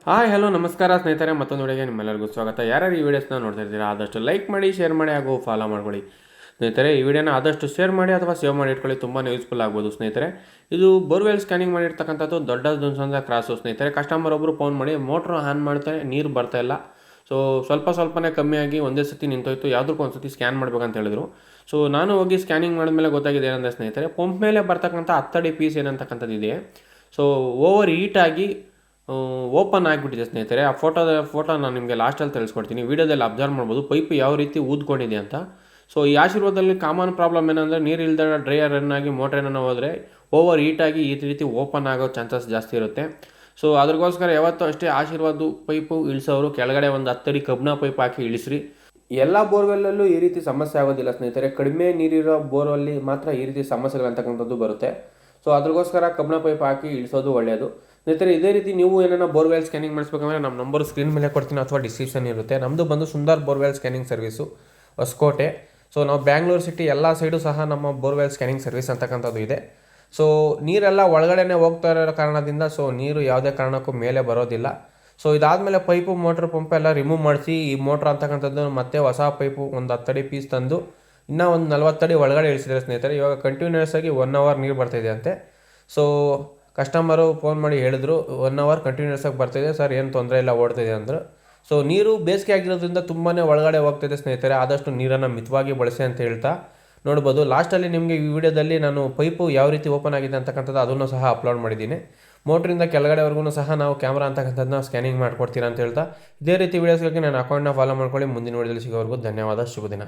Hi hello ನಮಸ್ಕಾರ ಸ್ನೇಹಿತರೆ, ಮತ್ತೊಂದು ವಿಡಿಯೋಗೆ ನಿಮ್ಮೆಲ್ಲರಿಗೂ ಸ್ವಾಗತ. ಯಾರ್ಯಾರು ಈ ವಿಡಿಯೋಸ್ನ ನೋಡ್ತಾ ಇದ್ದೀರಾ ಆದಷ್ಟು ಲೈಕ್ ಮಾಡಿ, ಶೇರ್ ಮಾಡಿ ಹಾಗೂ ಫಾಲೋ ಮಾಡ್ಕೊಳ್ಳಿ. ಸ್ನೇಹಿತರೆ, ಈ ವಿಡಿಯೋನ ಆದಷ್ಟು ಶೇರ್ ಮಾಡಿ ಅಥವಾ ಸೇವ್ ಮಾಡಿ ಇಟ್ಕೊಳ್ಳಿ, ತುಂಬಾ ಯೂಸ್ಫುಲ್ ಆಗ್ಬೋದು. ಸ್ನೇಹಿತರೆ, ಇದು ಬೋರ್ವೆಲ್ ಸ್ಕ್ಯಾನಿಂಗ್ ಮಾಡಿರ್ತಕ್ಕಂಥದ್ದು ದೊಡ್ಡ ದುನ್ಸಂದ ಕ್ರಾಸು. ಸ್ನೇಹಿತರೆ, ಕಸ್ಟಮರ್ ಒಬ್ಬರು ಫೋನ್ ಮಾಡಿ ಮೋಟ್ರ್ ಆನ್ ಮಾಡ್ತಾರೆ, ನೀರು ಬರ್ತಾ ಇಲ್ಲ. ಸೊ ಸ್ವಲ್ಪನೇ ಕಮ್ಮಿಯಾಗಿ ಒಂದೇ ಸತಿ ನಿಂತೋಯ್ತು, ಯಾವುದಕ್ಕೂ ಒಂದು ಸತಿ ಸ್ಕ್ಯಾನ್ ಮಾಡ್ಬೇಕಂತ ಹೇಳಿದ್ರು. ಸೊ ನಾನು ಹೋಗಿ ಸ್ಕ್ಯಾನಿಂಗ್ ಮಾಡಿದ್ಮೇಲೆ ಗೊತ್ತಾಗಿದೆ ಏನಂದರೆ ಸ್ನೇಹಿತರೆ, ಪಂಪ್ ಮೇಲೆ ಬರ್ತಕ್ಕಂಥ 10 ಅಡಿ ಪೀಸ್ ಏನಂತಕ್ಕಂಥದ್ದು ಇದೆ. ಸೊ ಓವರ್ ಹೀಟಾಗಿ ಓಪನ್ ಆಗಿಬಿಟ್ಟಿದೆ ಸ್ನೇಹಿತರೆ. ಆ ಫೋಟೋ ನಾನು ನಿಮಗೆ ಲಾಸ್ಟಲ್ಲಿ ತಿಳಿಸ್ಕೊಡ್ತೀನಿ. ವೀಡಿಯೋದಲ್ಲಿ ಅಬ್ಸರ್ವ್ ಮಾಡ್ಬೋದು ಪೈಪ್ ಯಾವ ರೀತಿ ಊದ್ಕೊಂಡಿದೆ ಅಂತ. ಸೊ ಈ ಆಶೀರ್ವಾದದಲ್ಲಿ ಕಾಮನ್ ಪ್ರಾಬ್ಲಮ್ ಏನಂದರೆ, ನೀರು ಇಲ್ದ ಡ್ರೈಯರ್ ರನ್ ಆಗಿ ಮೋಟ್ರ್ ಏನೋ ಹೋದರೆ ಓವರ್ ಹೀಟಾಗಿ ಈ ರೀತಿ ಓಪನ್ ಆಗೋ ಚಾನ್ಸಸ್ ಜಾಸ್ತಿ ಇರುತ್ತೆ. ಸೊ ಅದ್ರಗೋಸ್ಕರ ಯಾವತ್ತೂ ಅಷ್ಟೇ ಆಶೀರ್ವಾದ ಪೈಪು ಇಳಿಸೋರು ಕೆಳಗಡೆ ಒಂದು 10 ಅಡಿ ಕಬ್ಬಿಣ ಪೈಪ್ ಹಾಕಿ ಇಳಿಸ್ರಿ. ಎಲ್ಲ ಬೋರ್ವೆಲ್ಲಲ್ಲೂ ಈ ರೀತಿ ಸಮಸ್ಯೆ ಆಗೋದಿಲ್ಲ ಸ್ನೇಹಿತರೆ, ಕಡಿಮೆ ನೀರಿರೋ ಬೋರ್ವೆಲ್ಲಿ ಮಾತ್ರ ಈ ರೀತಿ ಸಮಸ್ಯೆಗಳಂತಕ್ಕಂಥದ್ದು ಬರುತ್ತೆ. ಸೊ ಅದ್ರಗೋಸ್ಕರ ಕಬ್ಬಿಣ ಪೈಪ್ ಹಾಕಿ ಇಳಿಸೋದು ಒಳ್ಳೆಯದು. ಸ್ನೇಹಿತರೆ, ಇದೇ ರೀತಿ ನೀವು ಏನಾರ ಬೋರ್ವೆಲ್ ಸ್ಕ್ಯಾನಿಂಗ್ ಮಾಡಿಸ್ಬೇಕಂದ್ರೆ ನಮ್ಮ ನಂಬರ್ ಸ್ಕ್ರೀನ್ ಮೇಲೆ ಕೊಡ್ತೀನಿ ಅಥವಾ ಡಿಸ್ಕ್ರಿಪ್ಷನ್ ಇರುತ್ತೆ. ನಮ್ಮದು ಬಂದು Sundar borewell scanning service, Hoskote. So ನಾವು ಬ್ಯಾಂಗ್ಳೂರು ಸಿಟಿ ಎಲ್ಲ ಸೈಡು ಸಹ ನಮ್ಮ ಬೋರ್ವೆಲ್ ಸ್ಕ್ಯಾನಿಂಗ್ ಸರ್ವಿಸ್ ಅಂತಕ್ಕಂಥದ್ದು ಇದೆ. ಸೊ ನೀರೆಲ್ಲ ಒಳಗಡೆನೇ ಹೋಗ್ತಾ ಇರೋ ಕಾರಣದಿಂದ ಸೊ ನೀರು ಯಾವುದೇ ಕಾರಣಕ್ಕೂ ಮೇಲೆ ಬರೋದಿಲ್ಲ. ಸೊ ಇದಾದಮೇಲೆ ಪೈಪು ಮೋಟ್ರ್ ಪಂಪ್ ಎಲ್ಲ ರಿಮೂವ್ ಮಾಡಿಸಿ ಈ ಮೋಟ್ರ್ ಅಂತಕ್ಕಂಥದ್ದು ಮತ್ತೆ ಹೊಸ ಪೈಪು ಒಂದು 10 ಅಡಿ ಪೀಸ್ ತಂದು ಇನ್ನೂ ಒಂದು 40 ಅಡಿ ಒಳಗಡೆ ಇಳಿಸಿದ್ರೆ ಸ್ನೇಹಿತರೆ, ಇವಾಗ ಕಂಟಿನ್ಯೂಸ್ ಆಗಿ 1 ಅವರ್ ನೀರು ಬರ್ತಾಯಿದೆ ಅಂತೆ. ಸೊ ಕಸ್ಟಮರು ಫೋನ್ ಮಾಡಿ ಹೇಳಿದ್ರು 1 ಅವರ್ ಕಂಟಿನ್ಯೂಸ್ ಆಗಿ ಬರ್ತಾಯಿದೆ ಸರ್, ಏನು ತೊಂದರೆ ಇಲ್ಲ, ಓಡ್ತಾಯಿದೆ ಅಂದರು. ಸೊ ನೀರು ಬೇಸಿಗೆ ಆಗಿರೋದ್ರಿಂದ ತುಂಬಾ ಒಳಗಡೆ ಹೋಗ್ತಾಯಿದೆ ಸ್ನೇಹಿತರೆ, ಆದಷ್ಟು ನೀರನ್ನು ಮಿತವಾಗಿ ಬಳಸಿ ಅಂತ ಹೇಳ್ತಾ ನೋಡ್ಬೋದು. ಲಾಸ್ಟಲ್ಲಿ ನಿಮಗೆ ಈ ವಿಡಿಯೋದಲ್ಲಿ ನಾನು ಪೈಪು ಯಾವ ರೀತಿ ಓಪನ್ ಆಗಿದೆ ಅಂತಕ್ಕಂಥದ್ದು ಅದನ್ನು ಸಹ ಅಪ್ಲೋಡ್ ಮಾಡಿದ್ದೀನಿ. ಮೋಟ್ರಿಂದ ಕೆಳಗಡೆವರೆಗೂ ಸಹ ನಾವು ಕ್ಯಾಮ್ರಾ ಅಂತಕ್ಕಂಥದ್ದನ್ನ ಸ್ಕ್ಯಾನಿಂಗ್ ಮಾಡ್ಕೊಡ್ತೀರಾ ಅಂತ ಹೇಳ್ತಾ, ಇದೇ ರೀತಿ ವೀಡಿಯೋಸ್ಗಾಗಿ ನನ್ನ ಅಕೌಂಟ್ನ ಫಾಲೋ ಮಾಡ್ಕೊಳ್ಳಿ. ಮುಂದಿನ ವಿಡಿಯೋದಲ್ಲಿ ಸಿಗೋವರೆಗೂ ಧನ್ಯವಾದ. ಶುಭ ದಿನ.